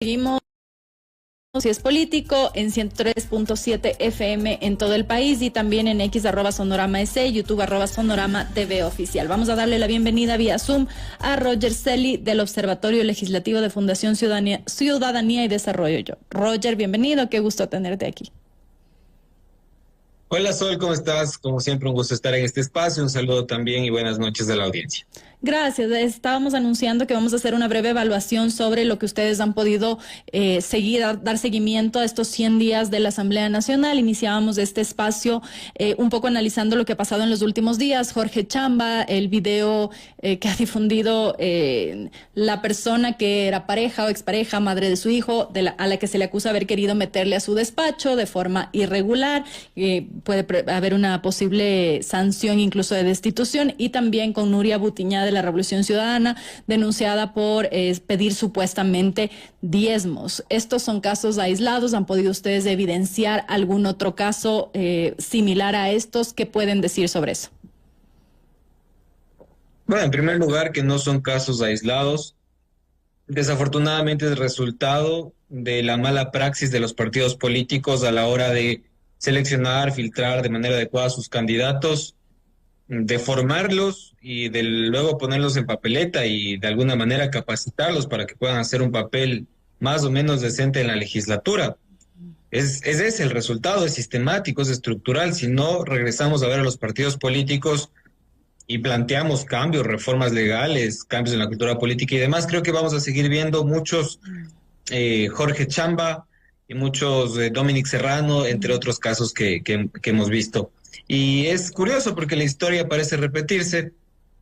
Seguimos, si es político, en 103.7 FM en todo el país y también en X @Sonorama S, YouTube @Sonorama TV oficial. Vamos a darle la bienvenida vía Zoom a Roger Celi del Observatorio Legislativo de Fundación Ciudadanía y Desarrollo. Roger, bienvenido, qué gusto tenerte aquí. Hola Sol, ¿cómo estás? Como siempre, un gusto estar en este espacio. Un saludo también y buenas noches a la audiencia. Gracias. Estábamos anunciando que vamos a hacer una breve evaluación sobre lo que ustedes han podido dar seguimiento a estos 100 días de la Asamblea Nacional. Iniciábamos este espacio un poco analizando lo que ha pasado en los últimos días. Jorge Chamba, el video que ha difundido la persona que era pareja o expareja, madre de su hijo, a la que se le acusa haber querido meterle a su despacho de forma irregular. Puede haber una posible sanción incluso de destitución, y también con Nuria Butiñá de la Revolución Ciudadana, denunciada por pedir supuestamente diezmos. Estos son casos aislados. ¿Han podido ustedes evidenciar algún otro caso similar a estos? ¿Qué pueden decir sobre eso? Bueno, en primer lugar, que no son casos aislados. Desafortunadamente es resultado de la mala praxis de los partidos políticos a la hora de seleccionar, filtrar de manera adecuada a sus candidatos, de formarlos y de luego ponerlos en papeleta y de alguna manera capacitarlos para que puedan hacer un papel más o menos decente en la legislatura. Ese es el resultado, es sistemático, es estructural. Si no regresamos a ver a los partidos políticos y planteamos cambios, reformas legales, cambios en la cultura política y demás, creo que vamos a seguir viendo muchos Jorge Chamba y muchos Dominic Serrano, entre otros casos que hemos visto. Y es curioso porque la historia parece repetirse,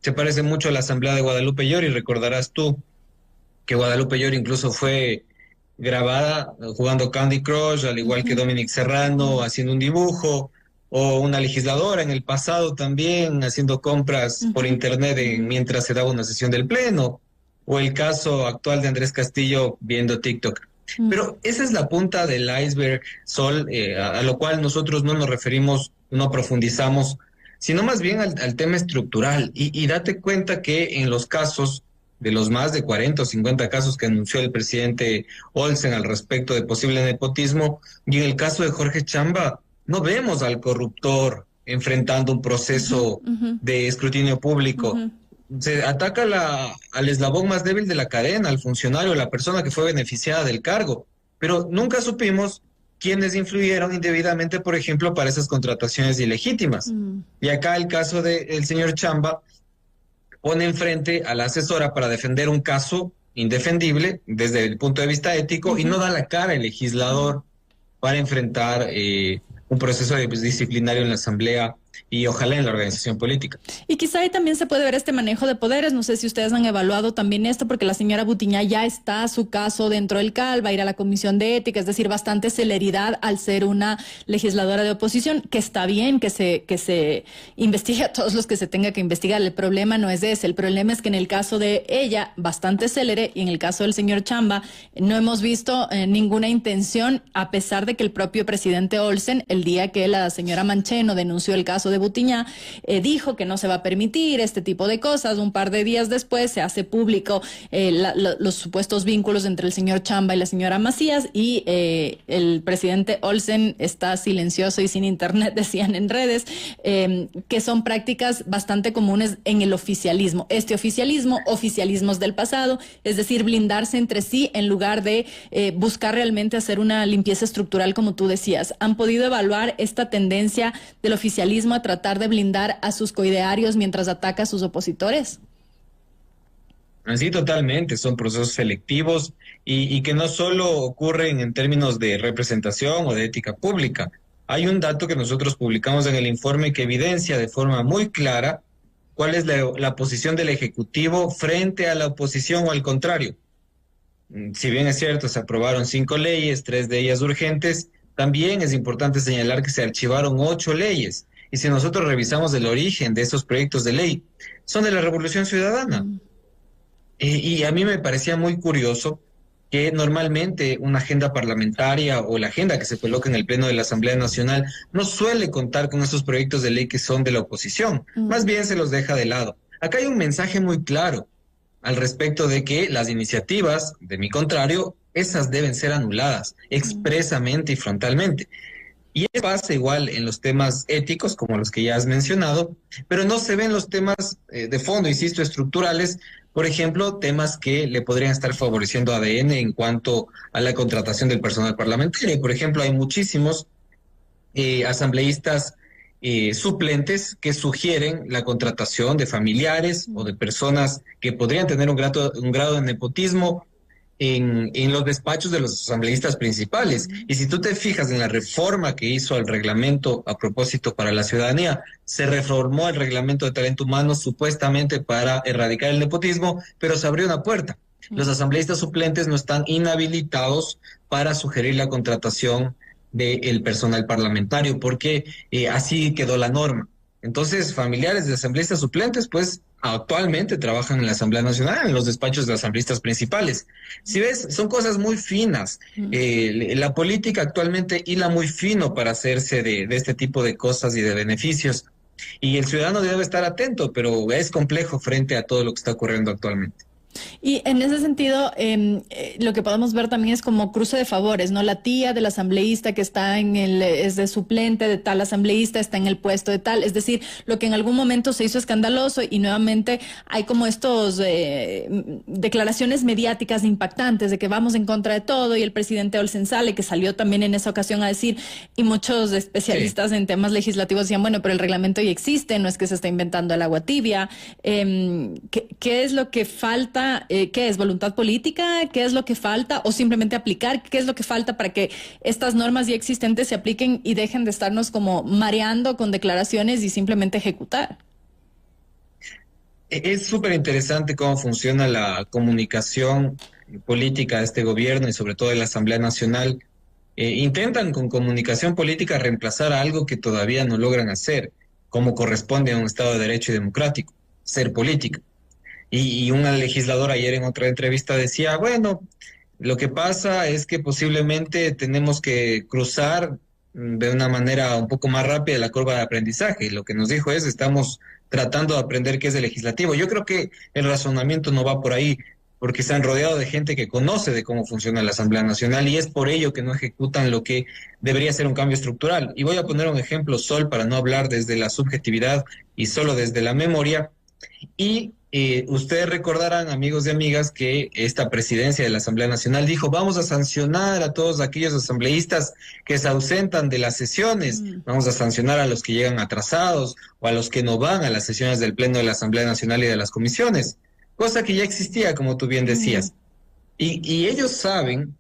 se parece mucho a la Asamblea de Guadalupe Llori. Recordarás tú que Guadalupe Llori incluso fue grabada jugando Candy Crush, al igual que Dominic Serrano haciendo un dibujo, o una legisladora en el pasado también haciendo compras por internet mientras se daba una sesión del Pleno, o el caso actual de Andrés Castillo viendo TikTok. Pero esa es la punta del iceberg, Sol, a lo cual nosotros no nos referimos, no profundizamos, sino más bien al tema estructural. Y date cuenta que en los casos, de los más de 40 o 50 casos que anunció el presidente Olsen al respecto de posible nepotismo, y en el caso de Jorge Chamba, no vemos al corruptor enfrentando un proceso de escrutinio público. Se ataca al eslabón más débil de la cadena, al funcionario, la persona que fue beneficiada del cargo, pero nunca supimos quiénes influyeron indebidamente, por ejemplo, para esas contrataciones ilegítimas. Y acá el caso del señor Chamba pone enfrente a la asesora para defender un caso indefendible desde el punto de vista ético y no da la cara el legislador para enfrentar un proceso disciplinario en la Asamblea y ojalá en la organización política. Y quizá ahí también se puede ver este manejo de poderes. No sé si ustedes han evaluado también esto, porque la señora Butiñá ya está su caso dentro del CAL, va a ir a la Comisión de Ética, es decir, bastante celeridad al ser una legisladora de oposición, que está bien que se investigue a todos los que se tenga que investigar. El problema no es ese, el problema es que en el caso de ella, bastante célere, y en el caso del señor Chamba, no hemos visto ninguna intención, a pesar de que el propio presidente Olsen, el día que la señora Mancheno denunció el caso de Butiñá, dijo que no se va a permitir este tipo de cosas. Un par de días después se hace público los supuestos vínculos entre el señor Chamba y la señora Macías, y el presidente Olsen está silencioso y sin internet, decían en redes, que son prácticas bastante comunes en el oficialismo. Oficialismos del pasado, es decir, blindarse entre sí en lugar de buscar realmente hacer una limpieza estructural, como tú decías. ¿Han podido evaluar esta tendencia del oficialismo a tratar de blindar a sus coidearios mientras ataca a sus opositores? Sí, totalmente, son procesos selectivos y que no solo ocurren en términos de representación o de ética pública. Hay un dato que nosotros publicamos en el informe que evidencia de forma muy clara cuál es la posición del Ejecutivo frente a la oposición o al contrario. Si bien es cierto, se aprobaron 5 leyes, 3 de ellas urgentes, también es importante señalar que se archivaron 8 leyes. Y si nosotros revisamos el origen de esos proyectos de ley, son de la Revolución Ciudadana. Y a mí me parecía muy curioso que normalmente una agenda parlamentaria o la agenda que se coloca en el Pleno de la Asamblea Nacional no suele contar con esos proyectos de ley que son de la oposición. Más bien se los deja de lado. Acá hay un mensaje muy claro al respecto de que las iniciativas, de mi contrario, esas deben ser anuladas expresamente y frontalmente. Y eso pasa igual en los temas éticos, como los que ya has mencionado, pero no se ven los temas de fondo, insisto, estructurales, por ejemplo, temas que le podrían estar favoreciendo a ADN en cuanto a la contratación del personal parlamentario. Por ejemplo, hay muchísimos asambleístas suplentes que sugieren la contratación de familiares o de personas que podrían tener un grado de nepotismo en los despachos de los asambleístas principales. Y si tú te fijas en la reforma que hizo al reglamento a propósito para la ciudadanía, se reformó el reglamento de talento humano supuestamente para erradicar el nepotismo, pero se abrió una puerta. Los asambleístas suplentes no están inhabilitados para sugerir la contratación del personal parlamentario, porque así quedó la norma. Entonces, familiares de asambleístas suplentes, pues actualmente trabajan en la Asamblea Nacional, en los despachos de asambleístas principales. Si ves, son cosas muy finas. La política actualmente hila muy fino para hacerse de este tipo de cosas y de beneficios. Y el ciudadano debe estar atento, pero es complejo frente a todo lo que está ocurriendo actualmente. Y en ese sentido, lo que podemos ver también es como cruce de favores, ¿no? La tía del asambleísta que está es de suplente de tal asambleísta, está en el puesto de tal. Es decir, lo que en algún momento se hizo escandaloso y nuevamente hay como estos declaraciones mediáticas impactantes de que vamos en contra de todo, y el presidente Olsen Sale, que salió también en esa ocasión a decir, y muchos especialistas en temas legislativos decían, bueno, pero el reglamento ya existe, no es que se está inventando el agua tibia. ¿Qué es lo que falta? ¿Qué es? ¿Voluntad política? ¿Qué es lo que falta? ¿O simplemente aplicar? ¿Qué es lo que falta para que estas normas ya existentes se apliquen y dejen de estarnos como mareando con declaraciones y simplemente ejecutar? Es súper interesante cómo funciona la comunicación política de este gobierno y sobre todo de la Asamblea Nacional. Intentan con comunicación política reemplazar a algo que todavía no logran hacer, como corresponde a un Estado de Derecho y democrático, ser política. Y una legisladora ayer en otra entrevista decía, bueno, lo que pasa es que posiblemente tenemos que cruzar de una manera un poco más rápida la curva de aprendizaje. Y lo que nos dijo es, estamos tratando de aprender qué es el legislativo. Yo creo que el razonamiento no va por ahí, porque se han rodeado de gente que conoce de cómo funciona la Asamblea Nacional y es por ello que no ejecutan lo que debería ser un cambio estructural. Y voy a poner un ejemplo, Sol, para no hablar desde la subjetividad y solo desde la memoria. Y ustedes recordarán, amigos y amigas, que esta presidencia de la Asamblea Nacional dijo, vamos a sancionar a todos aquellos asambleístas que se ausentan de las sesiones, vamos a sancionar a los que llegan atrasados o a los que no van a las sesiones del Pleno de la Asamblea Nacional y de las comisiones, cosa que ya existía, como tú bien decías. Y ellos saben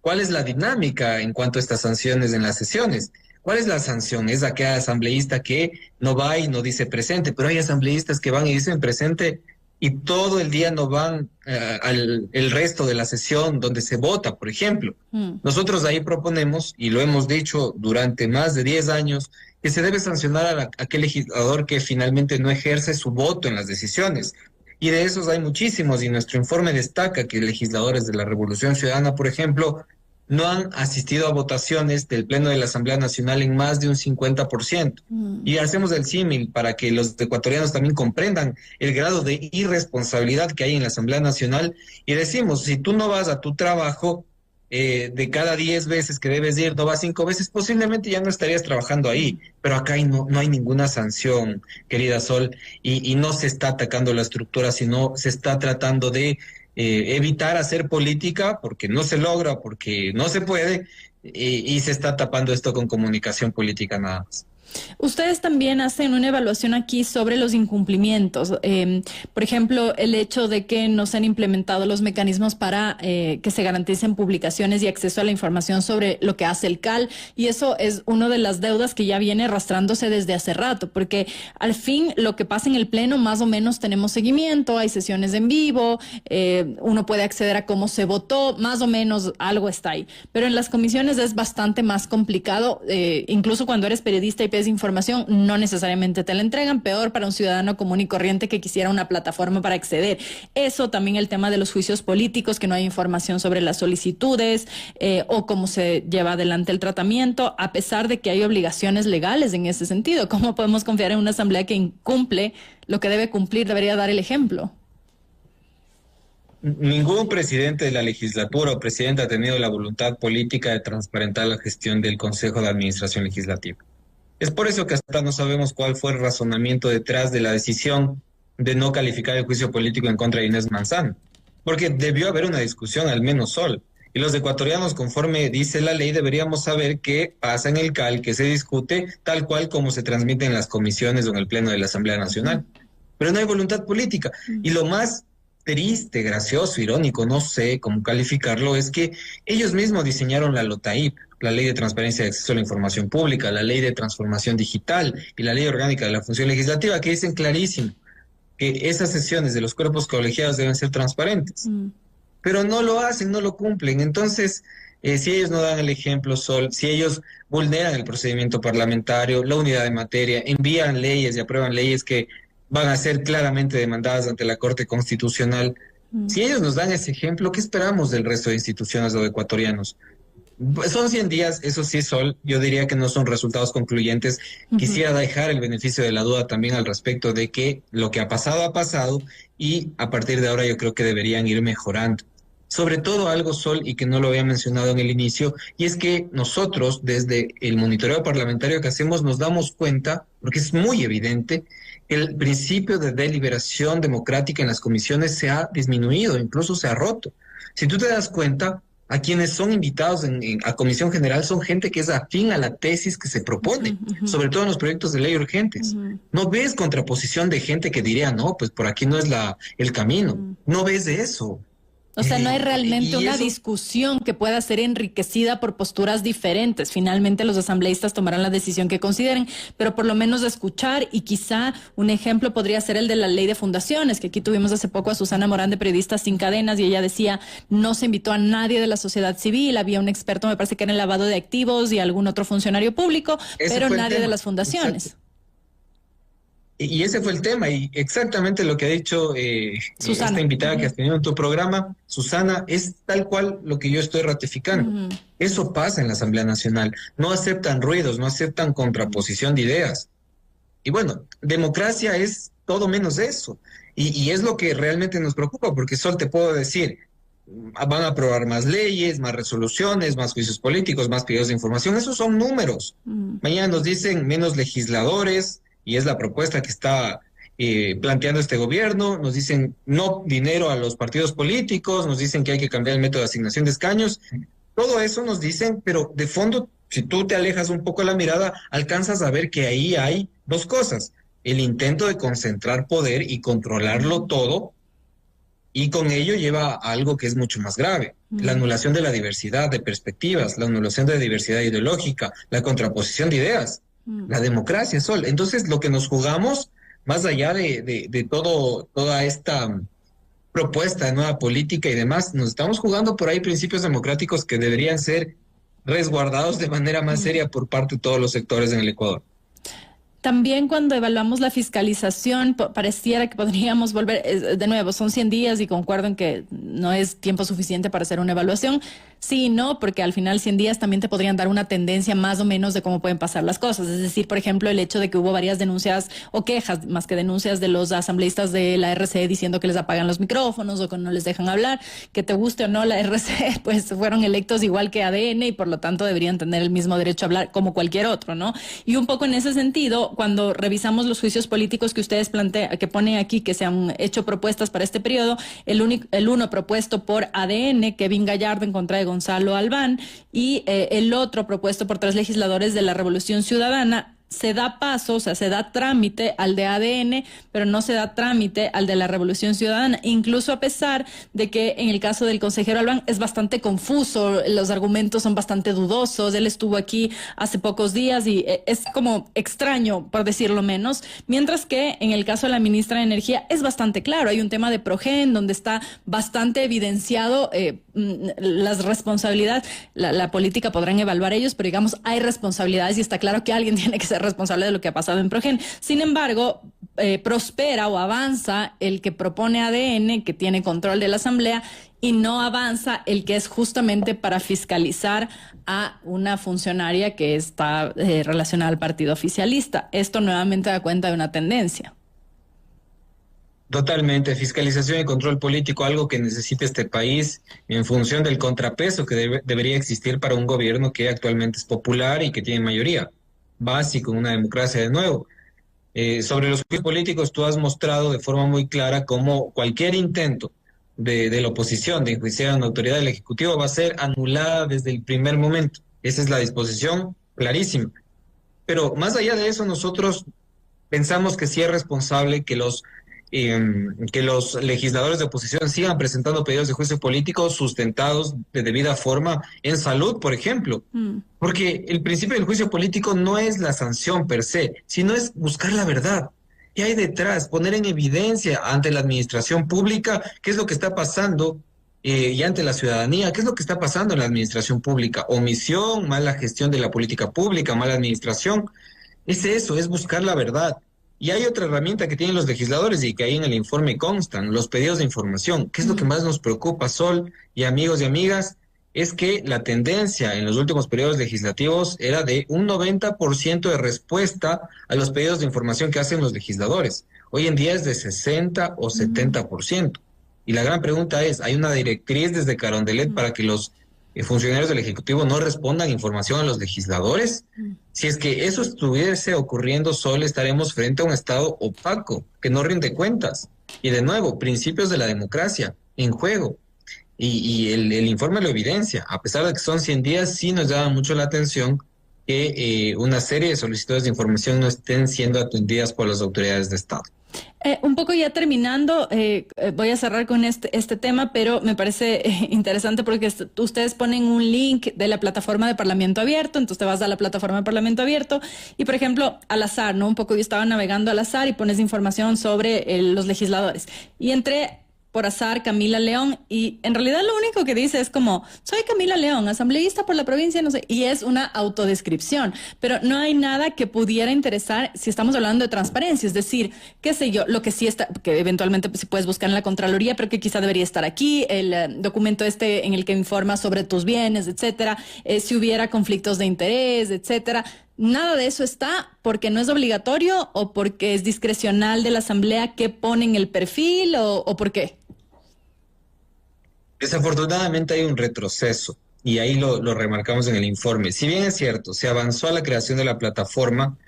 cuál es la dinámica en cuanto a estas sanciones en las sesiones. ¿Cuál es la sanción? Es aquel asambleísta que no va y no dice presente, pero hay asambleístas que van y dicen presente y todo el día no van el resto de la sesión donde se vota, por ejemplo. Nosotros ahí proponemos, y lo hemos dicho durante más de 10 años, que se debe sancionar a aquel legislador que finalmente no ejerce su voto en las decisiones. Y de esos hay muchísimos, y nuestro informe destaca que legisladores de la Revolución Ciudadana, por ejemplo, no han asistido a votaciones del Pleno de la Asamblea Nacional en más de un 50%. Y hacemos el símil para que los ecuatorianos también comprendan el grado de irresponsabilidad que hay en la Asamblea Nacional. Y decimos, si tú no vas a tu trabajo, de cada 10 veces que debes ir, no vas 5 veces, posiblemente ya no estarías trabajando ahí. Pero acá no hay ninguna sanción, querida Sol, y no se está atacando la estructura, sino se está tratando de evitar hacer política porque no se logra, porque no se puede, y se está tapando esto con comunicación política nada más. Ustedes también hacen una evaluación aquí sobre los incumplimientos. Por ejemplo, el hecho de que no se han implementado los mecanismos para que se garanticen publicaciones y acceso a la información sobre lo que hace el CAL. Y eso es una de las deudas que ya viene arrastrándose desde hace rato, porque al fin lo que pasa en el Pleno más o menos tenemos seguimiento, hay sesiones en vivo, uno puede acceder a cómo se votó, más o menos algo está ahí. Pero en las comisiones es bastante más complicado, incluso cuando eres periodista y pides información, no necesariamente te la entregan, peor para un ciudadano común y corriente que quisiera una plataforma para acceder. Eso también el tema de los juicios políticos, que no hay información sobre las solicitudes o cómo se lleva adelante el tratamiento, a pesar de que hay obligaciones legales en ese sentido. ¿Cómo podemos confiar en una asamblea que incumple lo que debe cumplir? Debería dar el ejemplo. Ningún presidente de la legislatura o presidente ha tenido la voluntad política de transparentar la gestión del Consejo de Administración Legislativa. Es por eso que hasta no sabemos cuál fue el razonamiento detrás de la decisión de no calificar el juicio político en contra de Inés Manzano, porque debió haber una discusión, al menos Sol. Y los ecuatorianos, conforme dice la ley, deberíamos saber qué pasa en el CAL, que se discute tal cual como se transmite en las comisiones o en el Pleno de la Asamblea Nacional. Pero no hay voluntad política. Y lo más triste, gracioso, irónico, no sé cómo calificarlo, es que ellos mismos diseñaron la LOTAIP, la Ley de Transparencia de Acceso a la Información Pública, la Ley de Transformación Digital y la Ley Orgánica de la Función Legislativa, que dicen clarísimo que esas sesiones de los cuerpos colegiados deben ser transparentes. Pero no lo hacen, no lo cumplen. Entonces, si ellos no dan el ejemplo, Sol, si ellos vulneran el procedimiento parlamentario, la unidad de materia, envían leyes y aprueban leyes que van a ser claramente demandadas ante la Corte Constitucional, si ellos nos dan ese ejemplo, ¿qué esperamos del resto de instituciones o de ecuatorianos? Son 100 días, eso sí, Sol, yo diría que no son resultados concluyentes. Quisiera dejar el beneficio de la duda también al respecto de que lo que ha pasado y a partir de ahora yo creo que deberían ir mejorando. Sobre todo algo, Sol, y que no lo había mencionado en el inicio, y es que nosotros desde el monitoreo parlamentario que hacemos nos damos cuenta, porque es muy evidente, que el principio de deliberación democrática en las comisiones se ha disminuido, incluso se ha roto. Si tú te das cuenta, a quienes son invitados a Comisión General son gente que es afín a la tesis que se propone, sobre todo en los proyectos de ley urgentes. No ves contraposición de gente que diría, no, pues por aquí no es el camino. No ves de eso. O sea, no hay realmente una discusión que pueda ser enriquecida por posturas diferentes. Finalmente los asambleístas tomarán la decisión que consideren, pero por lo menos escuchar, y quizá un ejemplo podría ser el de la ley de fundaciones, que aquí tuvimos hace poco a Susana Morán de Periodistas Sin Cadenas, y ella decía, no se invitó a nadie de la sociedad civil, había un experto, me parece que era en lavado de activos y algún otro funcionario público, pero nadie de las fundaciones. Exacto. Y ese fue el tema, y exactamente lo que ha dicho esta invitada que has tenido en tu programa, Susana, es tal cual lo que yo estoy ratificando. Eso pasa en la Asamblea Nacional. No aceptan ruidos, no aceptan contraposición de ideas. Y bueno, democracia es todo menos eso. Y es lo que realmente nos preocupa, porque Sol, te puedo decir, van a aprobar más leyes, más resoluciones, más juicios políticos, más pedidos de información. Esos son números. Mañana nos dicen menos legisladores, y es la propuesta que está planteando este gobierno. Nos dicen no dinero a los partidos políticos, nos dicen que hay que cambiar el método de asignación de escaños. Todo eso nos dicen, pero de fondo, si tú te alejas un poco la mirada, alcanzas a ver que ahí hay dos cosas. El intento de concentrar poder y controlarlo todo, y con ello lleva a algo que es mucho más grave. La anulación de la diversidad de perspectivas, la anulación de la diversidad ideológica, la contraposición de ideas. La democracia, Sol. Entonces, lo que nos jugamos, más allá de toda esta propuesta de nueva política y demás, nos estamos jugando por ahí principios democráticos que deberían ser resguardados de manera más seria por parte de todos los sectores en el Ecuador. También cuando evaluamos la fiscalización, pareciera que podríamos volver, de nuevo, son 100 días y concuerdo en que no es tiempo suficiente para hacer una evaluación. Sí y no, porque al final 100 días también te podrían dar una tendencia más o menos de cómo pueden pasar las cosas. Es decir, por ejemplo, el hecho de que hubo varias denuncias o quejas, más que denuncias, de los asambleístas de la RC diciendo que les apagan los micrófonos o que no les dejan hablar, que te guste o no la RC, pues fueron electos igual que ADN y por lo tanto deberían tener el mismo derecho a hablar como cualquier otro, ¿no? Y un poco en ese sentido, cuando revisamos los juicios políticos que ustedes plantean, que ponen aquí, que se han hecho propuestas para este periodo, el uno propuesto por ADN, Kevin Gallardo en contra de Gonzalo Albán, y el otro propuesto por 3 legisladores de la Revolución Ciudadana, se da paso, o sea, se da trámite al de ADN, pero no se da trámite al de la Revolución Ciudadana, incluso a pesar de que en el caso del consejero Albán es bastante confuso, los argumentos son bastante dudosos, él estuvo aquí hace pocos días y es como extraño, por decirlo menos, mientras que en el caso de la ministra de Energía es bastante claro, hay un tema de Progen donde está bastante evidenciado las responsabilidades, la política podrán evaluar ellos, pero digamos hay responsabilidades y está claro que alguien tiene que ser responsable de lo que ha pasado en Progen. Sin embargo, prospera o avanza el que propone ADN, que tiene control de la Asamblea, y no avanza el que es justamente para fiscalizar a una funcionaria que está relacionada al partido oficialista. Esto nuevamente da cuenta de una tendencia. Totalmente, fiscalización y control político, algo que necesita este país en función del contrapeso que debería existir para un gobierno que actualmente es popular y que tiene mayoría, básico en una democracia de nuevo. Sobre los juicios políticos, tú has mostrado de forma muy clara cómo cualquier intento de la oposición de enjuiciar a una autoridad del Ejecutivo va a ser anulada desde el primer momento. Esa es la disposición clarísima. Pero más allá de eso, nosotros pensamos que sí es responsable que los legisladores de oposición sigan presentando pedidos de juicio político sustentados de debida forma en salud, por ejemplo. Porque el principio del juicio político no es la sanción per se, sino es buscar la verdad. ¿Qué hay detrás? Poner en evidencia ante la administración pública qué es lo que está pasando y ante la ciudadanía, qué es lo que está pasando en la administración pública. Omisión, mala gestión de la política pública, mala administración. Es eso, es buscar la verdad. Y hay otra herramienta que tienen los legisladores y que ahí en el informe constan, los pedidos de información. ¿Qué es lo que más nos preocupa, Sol y amigos y amigas? Es que la tendencia en los últimos periodos legislativos era de un 90% de respuesta a los pedidos de información que hacen los legisladores. Hoy en día es de 60 o 70%. Y la gran pregunta es, ¿hay una directriz desde Carondelet para que los funcionarios del Ejecutivo no respondan información a los legisladores? Si es que eso estuviese ocurriendo, Sol, estaremos frente a un Estado opaco, que no rinde cuentas. Y de nuevo, principios de la democracia en juego. Y el informe lo evidencia. A pesar de que son 100 días, sí nos llama mucho la atención que una serie de solicitudes de información no estén siendo atendidas por las autoridades de Estado. Un poco ya terminando, voy a cerrar con este tema, pero me parece interesante porque ustedes ponen un link de la plataforma de Parlamento Abierto, entonces te vas a la plataforma de Parlamento Abierto y, por ejemplo, al azar, ¿no? Un poco yo estaba navegando al azar y pones información sobre los legisladores. Y entré por azar Camila León y en realidad lo único que dice es como, soy Camila León, asambleísta por la provincia, no sé, y es una autodescripción, pero no hay nada que pudiera interesar si estamos hablando de transparencia, es decir, qué sé yo, lo que sí está, que eventualmente pues, si puedes buscar en la Contraloría, pero que quizá debería estar aquí, el documento en el que informa sobre tus bienes, etcétera, si hubiera conflictos de interés, etcétera. Nada de eso está porque no es obligatorio o porque es discrecional de la Asamblea que ponen el perfil o por qué. Desafortunadamente hay un retroceso y ahí lo remarcamos en el informe. Si bien es cierto, se avanzó a la creación de la plataforma,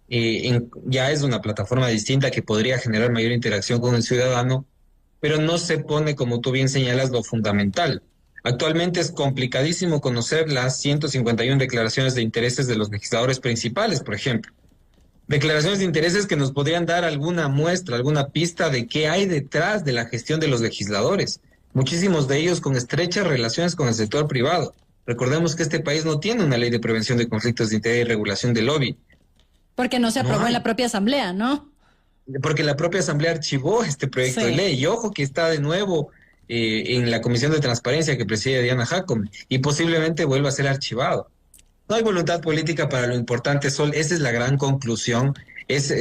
ya es una plataforma distinta que podría generar mayor interacción con el ciudadano, pero no se pone, como tú bien señalas, lo fundamental. Actualmente es complicadísimo conocer las 151 declaraciones de intereses de los legisladores principales, por ejemplo. Declaraciones de intereses que nos podrían dar alguna muestra, alguna pista de qué hay detrás de la gestión de los legisladores. Muchísimos de ellos con estrechas relaciones con el sector privado. Recordemos que este país no tiene una ley de prevención de conflictos de interés y regulación del lobby. Porque no se aprobó en la propia Asamblea, ¿no? Porque la propia Asamblea archivó este proyecto de ley. Y ojo que está de nuevo en la Comisión de Transparencia que preside Diana Jacome y posiblemente vuelva a ser archivado. No hay voluntad política para lo importante, Sol. Esa es la gran conclusión. Es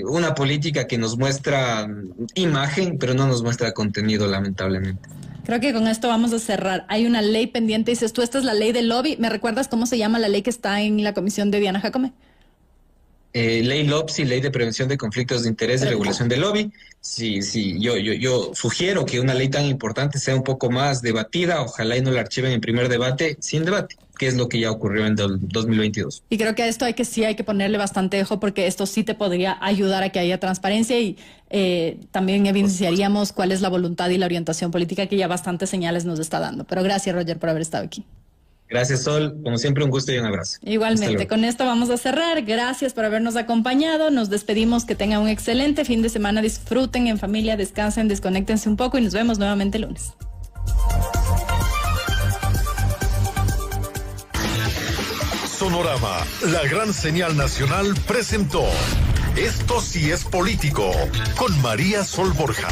una política que nos muestra imagen, pero no nos muestra contenido, lamentablemente. Creo que con esto vamos a cerrar. Hay una ley pendiente, dices tú, esta es la ley del lobby. ¿Me recuerdas cómo se llama la ley que está en la comisión de Diana Jacome? Ley LOPSI, Ley de Prevención de Conflictos de Interés y Regulación del Lobby. Sí, yo sugiero que una ley tan importante sea un poco más debatida, ojalá y no la archiven en primer debate, sin debate, que es lo que ya ocurrió en 2022. Y creo que a esto hay que ponerle bastante ojo porque esto sí te podría ayudar a que haya transparencia y también evidenciaríamos cuál es la voluntad y la orientación política que ya bastantes señales nos está dando. Pero gracias, Roger, por haber estado aquí. Gracias, Sol. Como siempre, un gusto y un abrazo. Igualmente, con esto vamos a cerrar. Gracias por habernos acompañado. Nos despedimos. Que tengan un excelente fin de semana. Disfruten en familia, descansen, desconéctense un poco y nos vemos nuevamente el lunes. Sonorama, la gran señal nacional, presentó Esto sí es político con María Sol Borja.